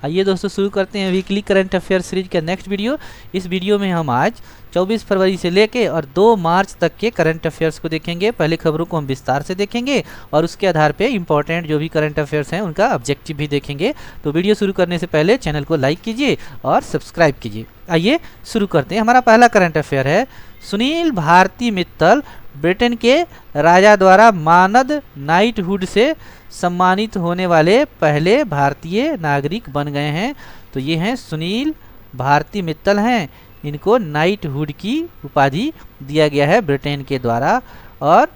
आइए दोस्तों शुरू करते हैं वीकली करंट अफेयर सीरीज का नेक्स्ट वीडियो। इस वीडियो में हम आज 24 फरवरी से लेके और 2 मार्च तक के करंट अफेयर्स को देखेंगे। पहले खबरों को हम विस्तार से देखेंगे और उसके आधार पे इंपॉर्टेंट जो भी करंट अफेयर्स हैं उनका ऑब्जेक्टिव भी देखेंगे। तो वीडियो शुरू करने से पहले चैनल को लाइक कीजिए और सब्सक्राइब कीजिए। आइए शुरू करते हैं। हमारा पहला करंट अफेयर है, सुनील भारती मित्तल ब्रिटेन के राजा द्वारा मानद नाइटहुड से सम्मानित होने वाले पहले भारतीय नागरिक बन गए हैं। तो ये हैं सुनील भारती मित्तल हैं, इनको नाइटहुड की उपाधि दिया गया है ब्रिटेन के द्वारा और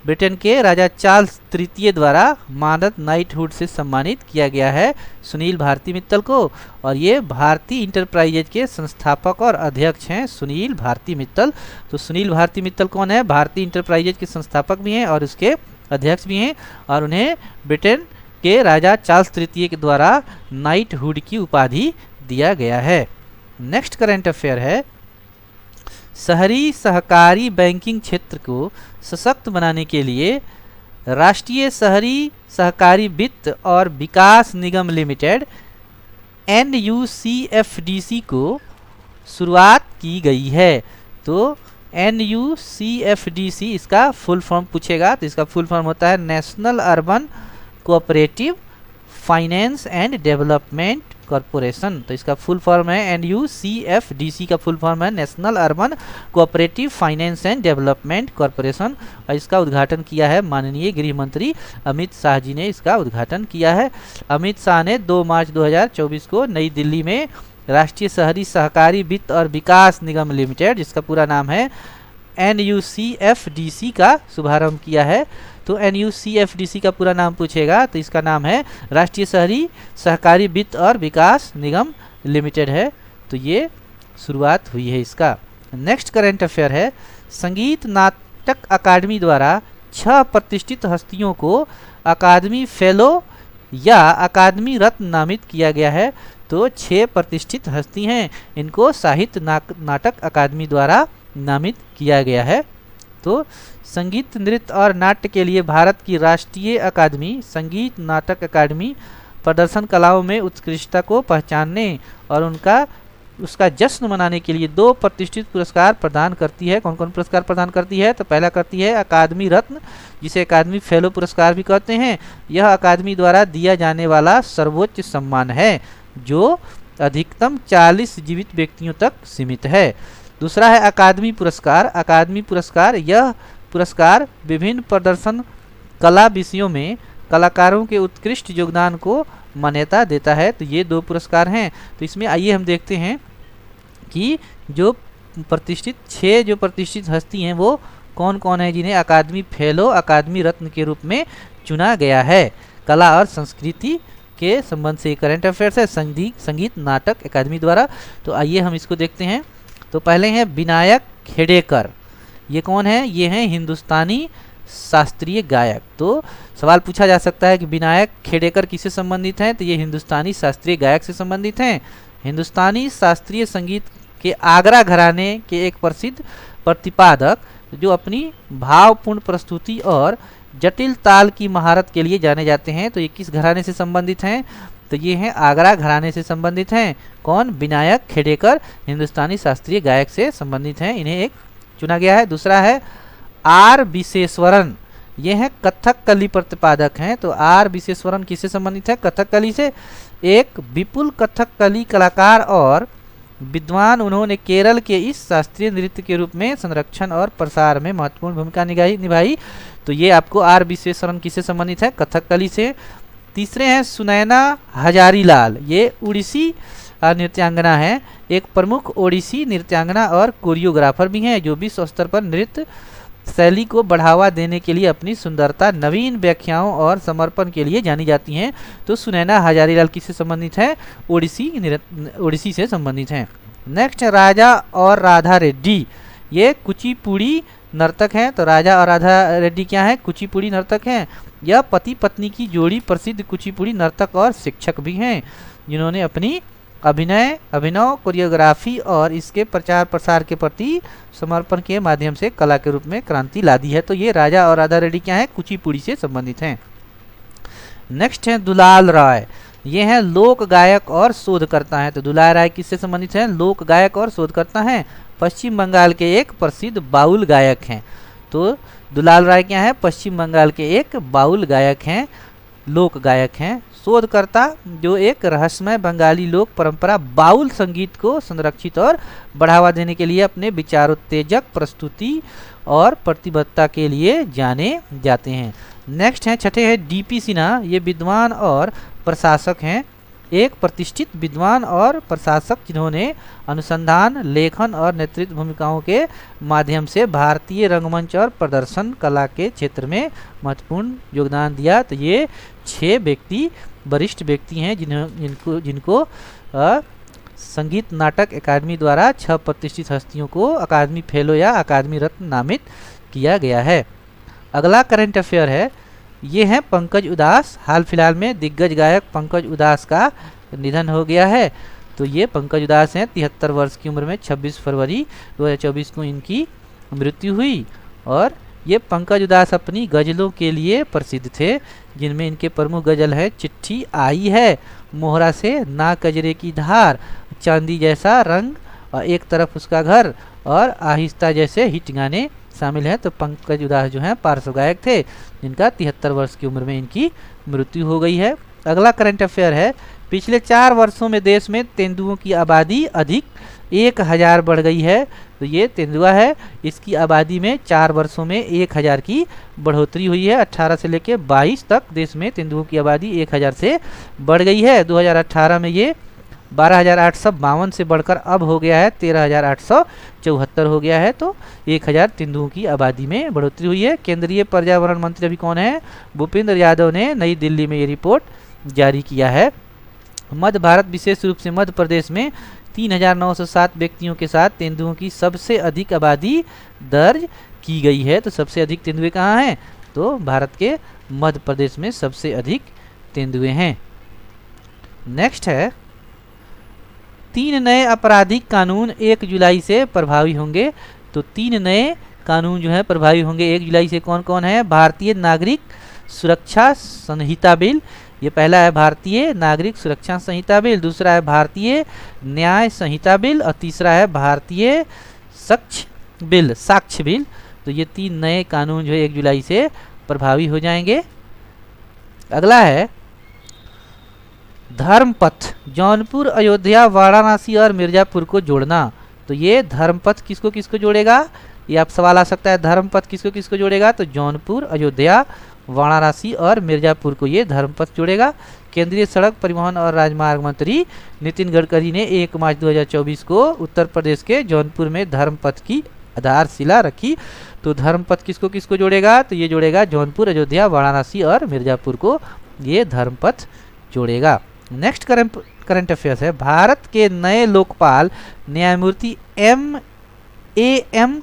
ब्रिटेन के राजा चार्ल्स तृतीय द्वारा मानद नाइटहुड से सम्मानित किया गया है सुनील भारती मित्तल को। और ये भारती इंटरप्राइजेज के संस्थापक और अध्यक्ष हैं सुनील भारती मित्तल। तो सुनील भारती मित्तल कौन है? भारती इंटरप्राइजेज के संस्थापक भी हैं और उसके अध्यक्ष भी हैं और उन्हें ब्रिटेन के राजा चार्ल्स तृतीय के द्वारा नाइटहुड की उपाधि दिया गया है। नेक्स्ट करंट अफेयर है, शहरी सहकारी बैंकिंग क्षेत्र को सशक्त बनाने के लिए राष्ट्रीय शहरी सहकारी वित्त और विकास निगम लिमिटेड NUCFDC को शुरुआत की गई है। तो NUCFDC इसका फुल फॉर्म पूछेगा तो इसका फुल फॉर्म होता है national urban cooperative finance and development corporation. तो इसका फुल फॉर्म है NUCFDC का फुल फॉर्म है national urban cooperative finance and development corporation. और इसका उद्घाटन किया है माननीय गृह मंत्री अमित शाह जी ने इसका उद्घाटन किया है। अमित शाह ने 2 मार्च 2024 को नई दिल्ली में राष्ट्रीय शहरी सहकारी वित्त और विकास निगम लिमिटेड, जिसका पूरा नाम है NUCFDC का शुभारंभ किया है। तो NUCFDC का पूरा नाम पूछेगा तो इसका नाम है राष्ट्रीय शहरी सहकारी वित्त और विकास निगम लिमिटेड है। तो ये शुरुआत हुई है इसका। नेक्स्ट करंट अफेयर है, संगीत नाटक अकादमी द्वारा 6 प्रतिष्ठित हस्तियों को अकादमी फेलो या अकादमी रत्न नामित किया गया है। तो 6 प्रतिष्ठित हस्ती हैं, इनको साहित्य नाटक अकादमी द्वारा नामित किया गया है। तो संगीत नृत्य और नाट्य के लिए भारत की राष्ट्रीय अकादमी संगीत नाटक अकादमी प्रदर्शन कलाओं में उत्कृष्टता को पहचानने और उसका जश्न मनाने के लिए 2 प्रतिष्ठित पुरस्कार प्रदान करती है। कौन कौन पुरस्कार प्रदान करती है? तो पहला करती है अकादमी रत्न, जिसे अकादमी फेलो पुरस्कार भी कहते हैं। यह अकादमी द्वारा दिया जाने वाला सर्वोच्च सम्मान है जो अधिकतम 40 जीवित व्यक्तियों तक सीमित है। दूसरा है अकादमी पुरस्कार। अकादमी पुरस्कार, यह पुरस्कार विभिन्न प्रदर्शन कला विषयों में कलाकारों के उत्कृष्ट योगदान को मान्यता देता है। तो ये 2 पुरस्कार हैं। तो इसमें आइए हम देखते हैं कि जो प्रतिष्ठित 6 जो प्रतिष्ठित हस्ती हैं वो कौन कौन है जिन्हें अकादमी फेलो अकादमी रत्न के रूप में चुना गया है। कला और संस्कृति के संबंध से करंट अफेयर्स है संगीत नाटक अकादमी द्वारा। तो आइए हम इसको देखते हैं। तो पहले हैं विनायक खेडेकर। ये कौन है? ये हैं हिंदुस्तानी शास्त्रीय गायक। तो सवाल पूछा जा सकता है कि विनायक खेडेकर किससे संबंधित हैं? तो ये हिंदुस्तानी शास्त्रीय गायक से संबंधित हैं। हिंदुस्तानी शास्त्रीय संगीत के आगरा घराने के एक प्रसिद्ध प्रतिपादक जो अपनी भावपूर्ण प्रस्तुति और जटिल ताल की महारत के लिए जाने जाते हैं। तो ये किस घराने से संबंधित हैं? तो ये हैं आगरा घराने से संबंधित हैं। कौन? विनायक खेडेकर हिंदुस्तानी शास्त्रीय गायक से संबंधित हैं, इन्हें एक चुना गया है। दूसरा है R विश्वेश्वरन। ये हैं कथकली प्रतिपादक हैं। तो R विश्वेश्वरन किससे संबंधित है? कथकली से। एक विपुल कथकली कलाकार और विद्वान, उन्होंने केरल के इस शास्त्रीय नृत्य के रूप में संरक्षण और प्रसार में महत्वपूर्ण भूमिका निभाई। तो ये आपको R विश्वेश्वरन किससे संबंधित है? कथकली से। तीसरे हैं सुनैना हजारीलाल। ये उड़ीसी नृत्यांगना है, एक प्रमुख ओडिसी नृत्यांगना और कोरियोग्राफर भी हैं जो विश्व स्तर पर नृत्य शैली को बढ़ावा देने के लिए अपनी सुंदरता, नवीन व्याख्याओं और समर्पण के लिए जानी जाती हैं। तो सुनैना हजारीलाल किससे संबंधित है? ओडिसी से संबंधित हैं। नेक्स्ट राजा और राधा रेड्डी। ये कुचिपुड़ी नर्तक हैं। तो राजा और राधा रेड्डी क्या हैं? कुचिपुड़ी नर्तक हैं। यह पति पत्नी की जोड़ी प्रसिद्ध कुचिपुड़ी नर्तक और शिक्षक भी हैं जिन्होंने अपनी अभिनव कोरियोग्राफी और इसके प्रचार प्रसार के प्रति समर्पण के माध्यम से कला के रूप में क्रांति ला दी है। तो ये राजा और राधा रेड्डी क्या हैं? कुचिपुड़ी से संबंधित हैं। नेक्स्ट है दुलाल राय। ये हैं लोक गायक और शोधकर्ता हैं। तो दुलार राय किससे संबंधित हैं? लोक गायक और शोधकर्ता हैं, पश्चिम बंगाल के एक प्रसिद्ध बाउल गायक हैं। तो दुलाल राय क्या है? पश्चिम बंगाल के एक बाउल गायक हैं, लोक गायक हैं। शोधकर्ता जो एक रहस्यमय बंगाली लोक परंपरा बाउल संगीत को संरक्षित और बढ़ावा देने के लिए अपने विचारोत्तेजक प्रस्तुति और प्रतिबद्धता के लिए जाने जाते हैं। नेक्स्ट हैं, छठे हैं डीपी सिन्हा। ये विद्वान और प्रशासक हैं, एक प्रतिष्ठित विद्वान और प्रशासक जिन्होंने अनुसंधान, लेखन और नेतृत्व भूमिकाओं के माध्यम से भारतीय रंगमंच और प्रदर्शन कला के क्षेत्र में महत्वपूर्ण योगदान दिया। तो ये 6 व्यक्ति वरिष्ठ व्यक्ति हैं जिनको संगीत नाटक अकादमी द्वारा 6 प्रतिष्ठित हस्तियों को अकादमी फेलो या अकादमी रत्न नामित किया गया है। अगला करंट अफेयर है, ये हैं पंकज उदास। हाल फिलहाल में दिग्गज गायक पंकज उदास का निधन हो गया है। तो ये पंकज उदास हैं, 73 वर्ष की उम्र में 26 फरवरी 2024 को इनकी मृत्यु हुई। और ये पंकज उदास अपनी गज़लों के लिए प्रसिद्ध थे, जिनमें इनके प्रमुख गज़ल है चिट्ठी आई है, मोहरा से ना कजरे की धार, चांदी जैसा रंग और एक तरफ उसका घर और आहिस्ता जैसे हिट गाने शामिल हैं। तो पंकज उदास जो हैं पार्श्व गायक थे, जिनका 73 वर्ष की उम्र में इनकी मृत्यु हो गई है। अगला करंट अफेयर है, पिछले 4 वर्षों में देश में तेंदुओं की आबादी अधिक 1000 बढ़ गई है। तो ये तेंदुआ है, इसकी आबादी में 4 वर्षों में 1000 की बढ़ोतरी हुई है। 18 से लेकर 22 तक देश में तेंदुओं की आबादी 1000 से बढ़ गई है। 2018 में ये 12,852 से बढ़कर अब हो गया है 13,874 हो गया है। तो 1000 तेंदुओं की आबादी में बढ़ोतरी हुई है। केंद्रीय पर्यावरण मंत्री अभी कौन है? भूपेंद्र यादव ने नई दिल्ली में ये रिपोर्ट जारी किया है। मध्य भारत, विशेष रूप से मध्य प्रदेश में 3907 व्यक्तियों के साथ तेंदुओं की सबसे अधिक आबादी दर्ज की गई है। तो सबसे अधिक तेंदुए कहाँ हैं? तो भारत के मध्य प्रदेश में सबसे अधिक तेंदुए हैं। नेक्स्ट है, 3 नए आपराधिक कानून 1 जुलाई से प्रभावी होंगे। तो 3 नए कानून जो है प्रभावी होंगे 1 जुलाई से। कौन कौन है? भारतीय नागरिक सुरक्षा संहिता बिल, ये पहला है भारतीय नागरिक सुरक्षा संहिता बिल, दूसरा है भारतीय न्याय संहिता बिल और तीसरा है भारतीय साक्ष्य बिल। तो ये 3 नए कानून जो है 1 जुलाई से प्रभावी हो जाएंगे। अगला है धर्मपथ, जौनपुर, अयोध्या, वाराणसी और मिर्जापुर को जोड़ना। तो ये धर्मपथ किसको किसको जोड़ेगा? ये आप सवाल आ सकता है, धर्मपथ किसको किसको जोड़ेगा? तो जौनपुर, अयोध्या, वाराणसी और मिर्जापुर को ये धर्मपथ जोड़ेगा। केंद्रीय सड़क परिवहन और राजमार्ग मंत्री नितिन गडकरी ने 1 मार्च 2024 को उत्तर प्रदेश के जौनपुर में धर्मपथ की आधारशिला रखी। तो धर्मपथ किसको किसको जोड़ेगा? तो ये जोड़ेगा जौनपुर, अयोध्या, वाराणसी और मिर्जापुर को ये धर्मपथ जोड़ेगा। नेक्स्ट करंट अफेयर्स है, भारत के नए लोकपाल न्यायमूर्ति एम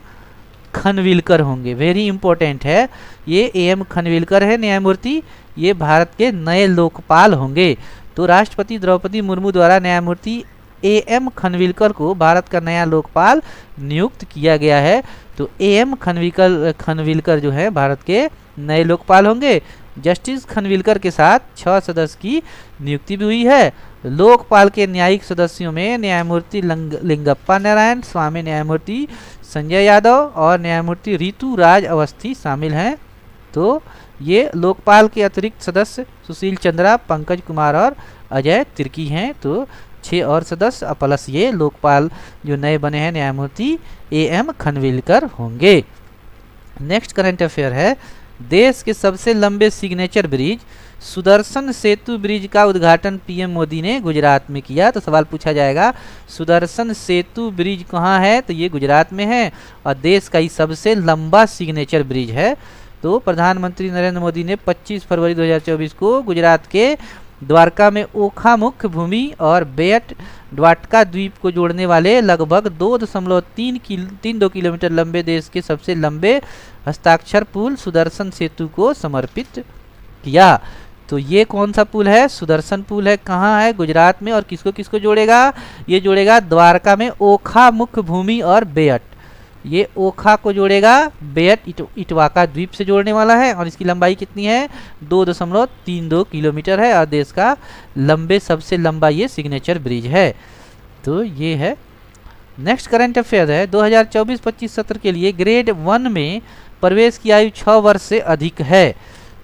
खनविलकर होंगे। वेरी इंपॉर्टेंट है, ये एम खनविलकर है न्यायमूर्ति, ये भारत के नए लोकपाल होंगे। तो राष्ट्रपति द्रौपदी मुर्मू द्वारा न्यायमूर्ति एम खनविलकर को भारत का नया लोकपाल नियुक्त किया गया है। तो एम खनविलकर जो है भारत के नए लोकपाल होंगे। जस्टिस खनविलकर के साथ 6 सदस्य की नियुक्ति भी हुई है। लोकपाल के न्यायिक सदस्यों में न्यायमूर्ति लिंगप्पा नारायण, स्वामी न्यायमूर्ति संजय यादव और न्यायमूर्ति ऋतु राज अवस्थी शामिल हैं। तो ये लोकपाल के अतिरिक्त सदस्य सुशील चंद्रा, पंकज कुमार और अजय तिर्की हैं। तो 6 और सदस्य प्लस ये लोकपाल जो नए बने हैं न्यायमूर्ति एम खनविलकर होंगे। नेक्स्ट करंट अफेयर है, देश के सबसे लंबे सिग्नेचर ब्रिज सुदर्शन सेतु ब्रिज का उद्घाटन पीएम मोदी ने गुजरात में किया। तो सवाल पूछा जाएगा सुदर्शन सेतु ब्रिज कहाँ है? तो ये गुजरात में है और देश का ही सबसे लंबा सिग्नेचर ब्रिज है। तो प्रधानमंत्री नरेंद्र मोदी ने 25 फरवरी 2024 को गुजरात के द्वारका में ओखा मुख्य भूमि और बेट द्वाटका द्वीप को जोड़ने वाले लगभग 2.32 किलोमीटर लंबे देश के सबसे लंबे हस्ताक्षर पुल सुदर्शन सेतु को समर्पित किया। तो ये कौन सा पुल है? सुदर्शन पुल है। कहाँ है? गुजरात में। और किसको किसको जोड़ेगा? ये जोड़ेगा द्वारका में ओखा मुख्य भूमि और बेट। ये ओखा को जोड़ेगा, बेट इटवाका द्वीप से जोड़ने वाला है और इसकी लंबाई कितनी है 2.32 किलोमीटर है और देश का सबसे लंबा ये सिग्नेचर ब्रिज है। तो ये है। नेक्स्ट करंट अफेयर है 2024-25 सत्र के लिए ग्रेड 1 में प्रवेश की आयु 6 वर्ष से अधिक है।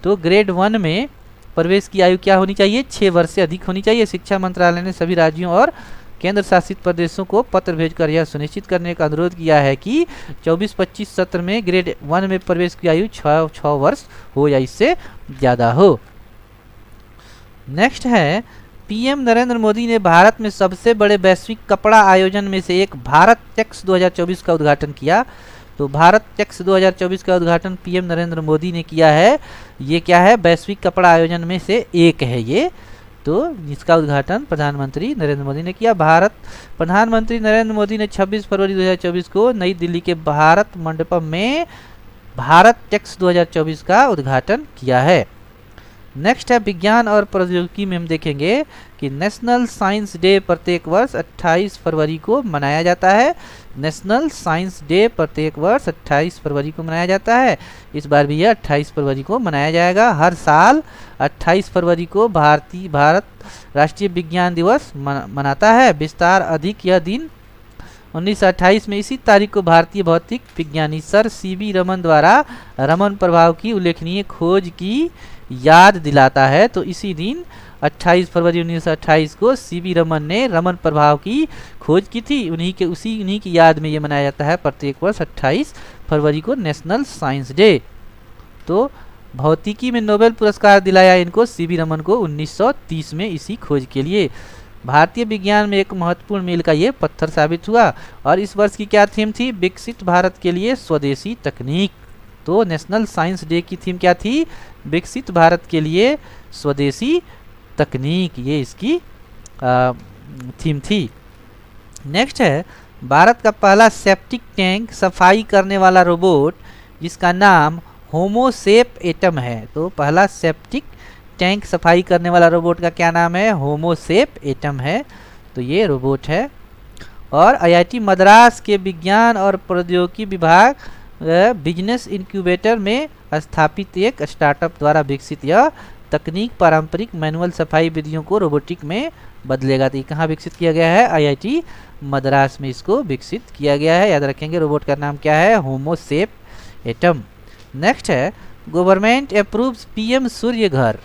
तो ग्रेड 1 में प्रवेश की आयु क्या होनी चाहिए 6 वर्ष से अधिक होनी चाहिए। शिक्षा मंत्रालय ने सभी राज्यों और केंद्र शासित प्रदेशों को पत्र भेजकर यह सुनिश्चित करने का अनुरोध किया है कि 24-25 सत्र में ग्रेड 1 में प्रवेश की आयु 6 वर्ष हो या इससे ज़्यादा हो। नेक्स्ट है पीएम नरेंद्र मोदी ने भारत में सबसे बड़े वैश्विक कपड़ा आयोजन में से एक भारत टेक्स 2024 का उद्घाटन किया। तो भारत टेक्स 2024 का उद्घाटन पीएम नरेंद्र मोदी ने किया है। ये क्या है वैश्विक कपड़ा आयोजन में से एक है ये। तो इसका उद्घाटन प्रधानमंत्री नरेंद्र मोदी ने किया। प्रधानमंत्री नरेंद्र मोदी ने 26 फरवरी 2024 को नई दिल्ली के भारत मंडपम में भारत टेक्स 2024 का उद्घाटन किया है। नेक्स्ट है विज्ञान और प्रौद्योगिकी में हम देखेंगे कि नेशनल साइंस डे प्रत्येक वर्ष 28 फरवरी को मनाया जाता है। नेशनल साइंस डे प्रत्येक वर्ष 28 फरवरी को मनाया जाता है। इस बार भी यह 28 फरवरी को मनाया जाएगा। हर साल 28 फरवरी को भारत राष्ट्रीय विज्ञान दिवस मनाता है। विस्तार अधिक यह दिन 1928 में इसी तारीख को भारतीय भौतिक विज्ञानी सर सीवी रमन द्वारा रमन प्रभाव की उल्लेखनीय खोज की याद दिलाता है। तो इसी दिन 28 फरवरी 1928 को सीवी रमन ने रमन प्रभाव की खोज की थी। उन्हीं की याद में ये मनाया जाता है प्रत्येक वर्ष 28 फरवरी को नेशनल साइंस डे। तो भौतिकी में नोबेल पुरस्कार दिलाया इनको सीवी रमन को 1930 में इसी खोज के लिए। भारतीय विज्ञान में एक महत्वपूर्ण मील का ये पत्थर साबित हुआ। और इस वर्ष की क्या थीम थी विकसित भारत के लिए स्वदेशी तकनीक। तो नेशनल साइंस डे की थीम क्या थी विकसित भारत के लिए स्वदेशी तकनीक, ये इसकी थीम थी। नेक्स्ट है भारत का पहला सेप्टिक टैंक सफाई करने वाला रोबोट जिसका नाम होमोसेप एटम है। तो पहला सेप्टिक टैंक सफाई करने वाला रोबोट का क्या नाम है होमोसेप एटम है। तो ये रोबोट है। और आईआईटी मद्रास के विज्ञान और प्रौद्योगिकी विभाग बिजनेस इंक्यूबेटर में स्थापित एक स्टार्टअप द्वारा विकसित यह तकनीक पारंपरिक मैनुअल सफाई विधियों को रोबोटिक में बदलेगा। तो ये कहाँ विकसित किया गया है आईआईटी मद्रास में इसको विकसित किया गया है। याद रखेंगे रोबोट का नाम क्या है होमोसेप एटम। नेक्स्ट है गवर्नमेंट अप्रूव्स पीएम सूर्य घर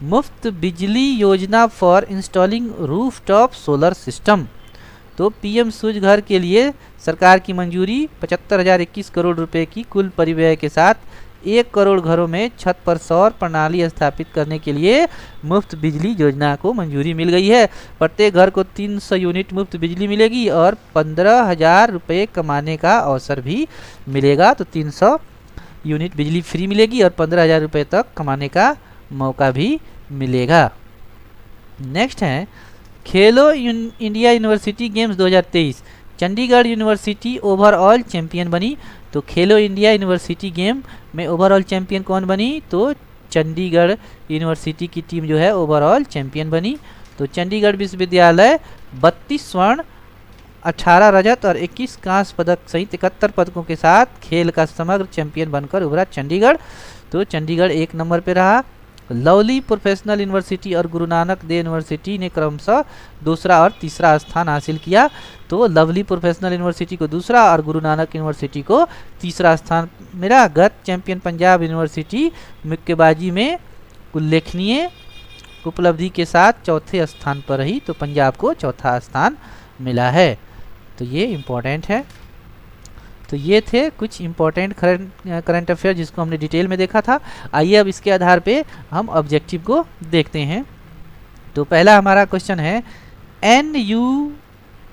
मुफ्त बिजली योजना for installing rooftop solar system. तो पीएम सूर्य घर के लिए सरकार की मंजूरी 75,021 करोड़ रुपए की कुल परिव्यय के साथ 1 करोड़ घरों में छत पर सौर प्रणाली स्थापित करने के लिए मुफ्त बिजली योजना को मंजूरी मिल गई है। प्रत्येक घर को 300 यूनिट मुफ्त बिजली मिलेगी और 15,000 रुपये कमाने का अवसर भी मिलेगा। तो 300 यूनिट बिजली फ्री मिलेगी और 15,000 रुपये तक कमाने का मौका भी मिलेगा। नेक्स्ट है खेलो India university games 2023 Chandigarh university overall champion बनी। तो खेलो इंडिया यूनिवर्सिटी गेम में ओवरऑल चैंपियन कौन बनी तो चंडीगढ़ यूनिवर्सिटी की टीम जो है ओवरऑल चैंपियन बनी। तो चंडीगढ़ विश्वविद्यालय 32 स्वर्ण 18 रजत और 21 कांस्य पदक सहित 71 पदकों के साथ खेल का समग्र चैंपियन बनकर उभरा चंडीगढ़। तो चंडीगढ़ 1 नंबर पे रहा। लवली प्रोफेशनल यूनिवर्सिटी और गुरु नानक देव यूनिवर्सिटी ने क्रमशः दूसरा और तीसरा स्थान हासिल किया। तो लवली प्रोफेशनल यूनिवर्सिटी को दूसरा और गुरु नानक यूनिवर्सिटी को तीसरा स्थान मिला। गत चैंपियन पंजाब यूनिवर्सिटी मुक्केबाजी में उल्लेखनीय उपलब्धि के साथ चौथे स्थान पर रही। तो पंजाब को चौथा स्थान मिला है। तो ये इम्पोर्टेंट है। तो ये थे कुछ इम्पोर्टेंट करंट अफेयर जिसको हमने डिटेल में देखा था। आइए अब इसके आधार पे हम ऑब्जेक्टिव को देखते हैं। तो पहला हमारा क्वेश्चन है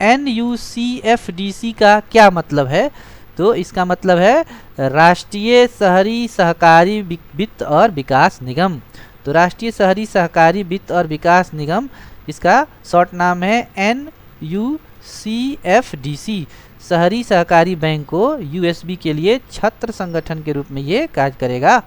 NUCFDC का क्या मतलब है। तो इसका मतलब है राष्ट्रीय शहरी सहकारी वित्त और विकास निगम। तो राष्ट्रीय शहरी सहकारी वित्त और विकास निगम इसका शॉर्ट नाम है NUCFDC। शहरी सहकारी बैंक को USB के लिए छत्र संगठन के रूप में ये कार्य करेगा।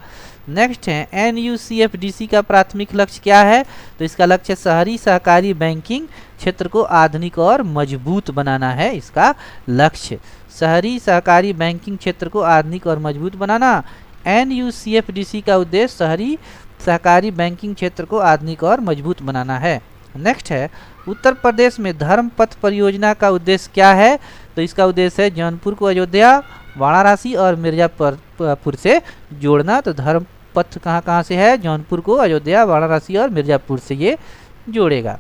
नेक्स्ट है NUCFDC का प्राथमिक लक्ष्य क्या है? तो इसका लक्ष्य शहरी सहकारी बैंकिंग क्षेत्र को आधुनिक और मजबूत बनाना है। इसका लक्ष्य शहरी सहकारी बैंकिंग क्षेत्र को आधुनिक और मजबूत बनाना। NUCFDC का उद्देश्य शहरी सहकारी बैंकिंग क्षेत्र को आधुनिक और मजबूत बनाना है। नेक्स्ट है उत्तर प्रदेश में धर्मपथ परियोजना का उद्देश्य क्या है? तो इसका उद्देश्य है जौनपुर को अयोध्या, वाराणसी और मिर्जापुर से जोड़ना। तो धर्मपथ कहाँ से है? जौनपुर को अयोध्या, वाराणसी और मिर्जापुर से ये जोड़ेगा।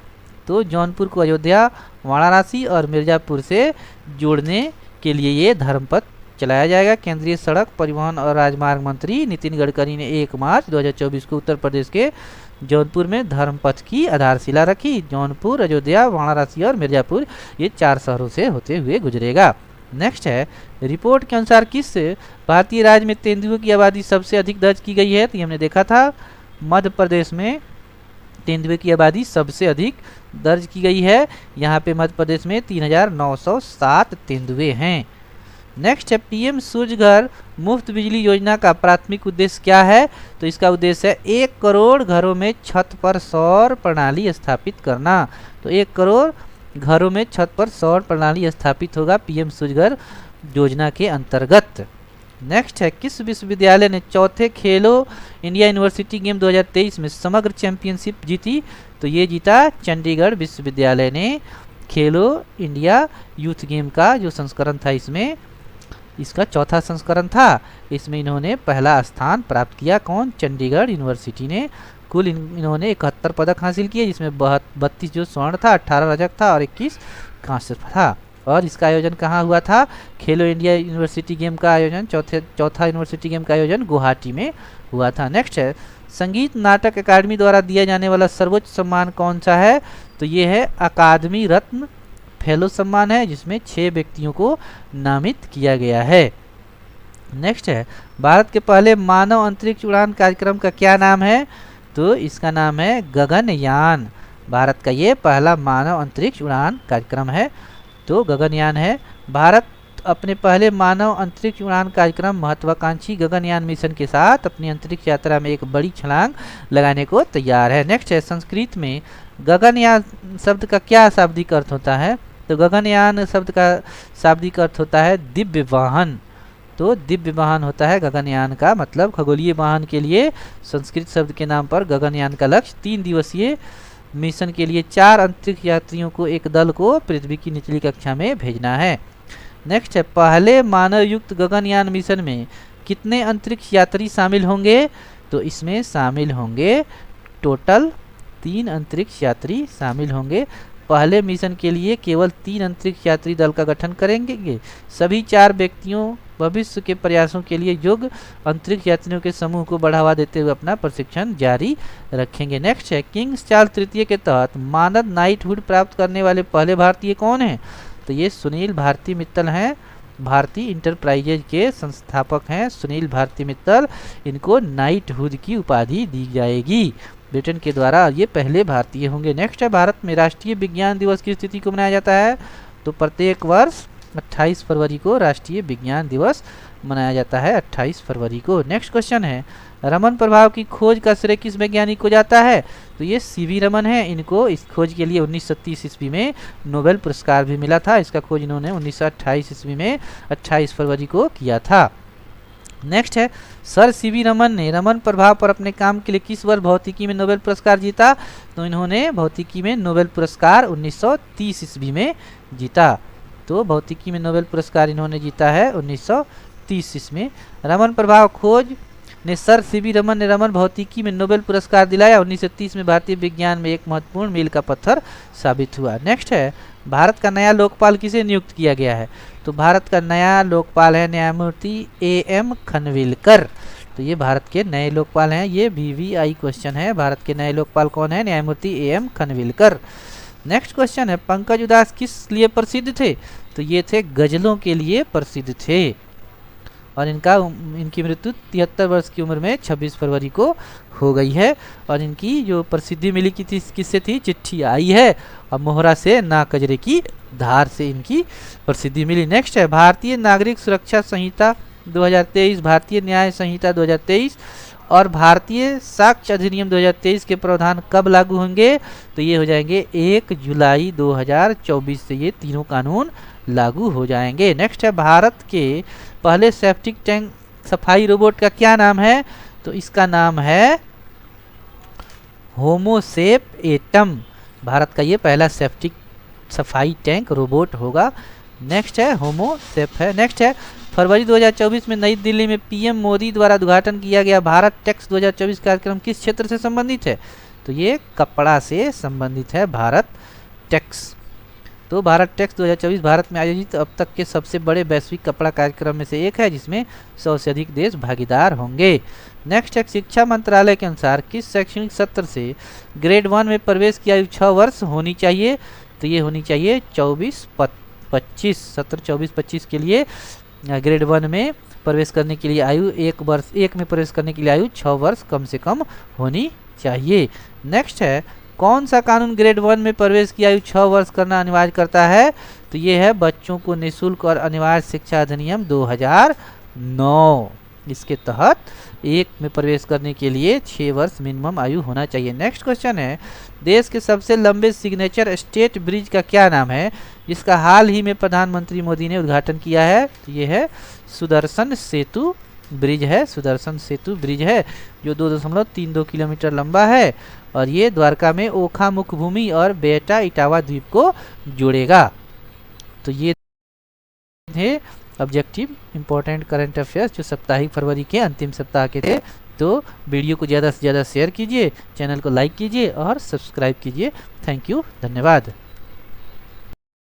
तो जौनपुर को अयोध्या, वाराणसी और मिर्जापुर से जोड़ने के लिए ये धर्मपथ चलाया जाएगा। केंद्रीय सड़क परिवहन और राजमार्ग मंत्री नितिन गडकरी ने 1 मार्च 2024 को उत्तर प्रदेश के जौनपुर में धर्मपथ की आधारशिला रखी। जौनपुर, अयोध्या, वाराणसी और मिर्जापुर ये 4 शहरों से होते हुए गुजरेगा। नेक्स्ट है रिपोर्ट के अनुसार किस भारतीय राज्य में तेंदुओं की आबादी सबसे अधिक दर्ज की गई है? तो ये हमने देखा था मध्य प्रदेश में तेंदुए की आबादी सबसे अधिक दर्ज की गई है। यहाँ पे मध्य प्रदेश में 3907 तेंदुए हैं। नेक्स्ट है PM सूर्य घर मुफ्त बिजली योजना का प्राथमिक उद्देश्य क्या है? तो इसका उद्देश्य है 1 करोड़ घरों में छत पर सौर प्रणाली स्थापित करना। तो 1 करोड़ घरों में छत पर सौर प्रणाली स्थापित होगा PM सूर्य घर योजना के अंतर्गत। नेक्स्ट है किस विश्वविद्यालय ने चौथे खेलो इंडिया यूनिवर्सिटी गेम 2023 में समग्र चैंपियनशिप जीती? तो ये जीता चंडीगढ़ विश्वविद्यालय ने। खेलो इंडिया यूथ गेम का जो संस्करण था इसका चौथा संस्करण था। इसमें इन्होंने पहला स्थान प्राप्त किया। कौन? चंडीगढ़ यूनिवर्सिटी ने। कुल इन्होंने 71 पदक हासिल किए, जिसमें 32 जो स्वर्ण था, 18 रजत था और 21 कांस्य था। और इसका आयोजन कहाँ हुआ था? खेलो इंडिया यूनिवर्सिटी गेम का आयोजन चौथा यूनिवर्सिटी गेम का आयोजन गुवाहाटी में हुआ था। नेक्स्ट है संगीत नाटक अकादमी द्वारा दिया जाने वाला सर्वोच्च सम्मान कौन सा है? तो ये है अकादमी रत्न फेलो सम्मान है, जिसमें 6 व्यक्तियों को नामित किया गया है। नेक्स्ट है भारत के पहले मानव अंतरिक्ष उड़ान कार्यक्रम का क्या नाम है? तो इसका नाम है गगनयान। भारत का ये पहला मानव अंतरिक्ष उड़ान कार्यक्रम है, तो गगनयान है। भारत अपने पहले मानव अंतरिक्ष उड़ान कार्यक्रम महत्वाकांक्षी गगनयान मिशन के साथ अपनी अंतरिक्ष यात्रा में एक बड़ी छलांग लगाने को तैयार है। नेक्स्ट है संस्कृत में गगनयान शब्द का क्या शाब्दिक अर्थ होता है? तो गगनयान शब्द का शाब्दिक अर्थ होता है दिव्य वाहन। तो दिव्य वाहन होता है गगनयान का मतलब। खगोलीय वाहन के लिए संस्कृत शब्द के नाम पर गगनयान का लक्ष्य 3 दिवसीय मिशन के लिए 4 अंतरिक्ष यात्रियों को एक दल को पृथ्वी की निचली कक्षा में भेजना है। नेक्स्ट है पहले मानव युक्त गगनयान मिशन में कितने अंतरिक्ष यात्री शामिल होंगे? तो इसमें शामिल होंगे टोटल 3 अंतरिक्ष यात्री शामिल होंगे। पहले मिशन के लिए केवल 3 अंतरिक्ष यात्री दल का गठन करेंगे। सभी 4 व्यक्तियों भविष्य के प्रयासों के लिए योग्य अंतरिक्ष यात्रियों के समूह को बढ़ावा देते हुए अपना प्रशिक्षण जारी रखेंगे। नेक्स्ट है किंग्स चार्ल्स तृतीय के तहत मानद नाइटहुड प्राप्त करने वाले पहले भारतीय कौन हैं? तो ये सुनील भारती मित्तल हैं। भारतीय इंटरप्राइजेज के संस्थापक हैं सुनील भारती मित्तल। इनको नाइटहुड की उपाधि दी जाएगी ब्रिटेन के द्वारा। ये पहले भारतीय होंगे। नेक्स्ट है भारत में राष्ट्रीय विज्ञान दिवस की तिथि को मनाया जाता है? तो प्रत्येक वर्ष 28 फरवरी को राष्ट्रीय विज्ञान दिवस मनाया जाता है, 28 फरवरी को। नेक्स्ट क्वेश्चन है रमन प्रभाव की खोज का श्रेय किस वैज्ञानिक को जाता है? तो ये CV रमन है। इनको इस खोज के लिए 1930 ईस्वी में नोबेल पुरस्कार भी मिला था। इसका खोज इन्होंने 1928 ईस्वी में 28 फरवरी को किया था। नेक्स्ट है सर CV रमन ने रमन प्रभाव पर अपने काम के लिए किस वर्ष भौतिकी में नोबेल पुरस्कार जीता? तो इन्होंने भौतिकी में नोबेल पुरस्कार 1930 ईस्वी में जीता। तो भौतिकी में नोबेल पुरस्कार इन्होंने जीता है 1930 ईस्वी में। रमन प्रभाव खोज ने सर CV रमन ने रमन भौतिकी में नोबेल पुरस्कार दिलाया। 1930 में भारतीय विज्ञान में एक महत्वपूर्ण मील का पत्थर साबित हुआ। नेक्स्ट है भारत का नया लोकपाल किसे नियुक्त किया गया है? तो भारत का नया लोकपाल है न्यायमूर्ति AM खनविलकर। तो ये भारत के नए लोकपाल हैं। ये VVI क्वेश्चन है। भारत के नए लोकपाल कौन है? न्यायमूर्ति AM खनविलकर। नेक्स्ट क्वेश्चन है पंकज उदास किस लिए प्रसिद्ध थे? तो ये थे गजलों के लिए प्रसिद्ध थे और इनकी मृत्यु 73 वर्ष की उम्र में 26 फरवरी को हो गई है। और इनकी जो प्रसिद्धि मिली किससे थी? चिट्ठी आई है और मोहरा से ना कजरे की धार से इनकी प्रसिद्धि मिली। नेक्स्ट है भारतीय नागरिक सुरक्षा संहिता 2023, भारतीय न्याय संहिता 2023 और भारतीय साक्ष्य अधिनियम 2023 के प्रावधान कब लागू होंगे? तो ये हो जाएंगे 1 जुलाई 2024 से ये तीनों कानून लागू हो जाएंगे। नेक्स्ट है, भारत के पहले सेप्टिक टैंक सफाई रोबोट का क्या नाम है? तो इसका नाम है होमोसेप एटम। भारत का ये पहला सेप्टिक सफाई टैंक रोबोट होगा। नेक्स्ट है होमोसेप है। नेक्स्ट है, फरवरी 2024 में नई दिल्ली में पीएम मोदी द्वारा उद्घाटन किया गया भारत टेक्स 2024 कार्यक्रम किस क्षेत्र से संबंधित है? तो ये कपड़ा से संबंधित है भारत टेक्स। तो भारत टेक्स 2024 भारत में आयोजित अब तक के सबसे बड़े वैश्विक कपड़ा कार्यक्रम में से एक है, जिसमें 100 से अधिक देश भागीदार होंगे। नेक्स्ट है, शिक्षा मंत्रालय के अनुसार किस शैक्षणिक सत्र से ग्रेड 1 में प्रवेश की आयु 6 वर्ष होनी चाहिए? तो ये होनी चाहिए 24-25 सत्र 24-25 के लिए ग्रेड 1 में प्रवेश करने के लिए आयु 1 में प्रवेश करने के लिए आयु 6 वर्ष कम से कम होनी चाहिए। नेक्स्ट है, कौन सा कानून ग्रेड 1 में प्रवेश की आयु 6 वर्ष करना अनिवार्य करता है? तो ये है बच्चों को निःशुल्क और अनिवार्य शिक्षा अधिनियम 2009। इसके तहत 1 में प्रवेश करने के लिए 6 वर्ष मिनिमम आयु होना चाहिए। नेक्स्ट क्वेश्चन है, देश के सबसे लंबे सिग्नेचर स्टेट ब्रिज का क्या नाम है, जिसका हाल ही में प्रधानमंत्री मोदी ने उद्घाटन किया है? तो ये है सुदर्शन सेतु ब्रिज है। सुदर्शन सेतु ब्रिज है जो 2.32 किलोमीटर लंबा है और ये द्वारका में ओखा मुख्य भूमि और बेटा इटावा द्वीप को जोड़ेगा। तो ये थे ऑब्जेक्टिव इंपॉर्टेंट करंट अफेयर्स जो साप्ताहिक फरवरी के अंतिम सप्ताह के थे। तो वीडियो को ज़्यादा से ज़्यादा शेयर कीजिए, चैनल को लाइक कीजिए और सब्सक्राइब कीजिए। थैंक यू, धन्यवाद।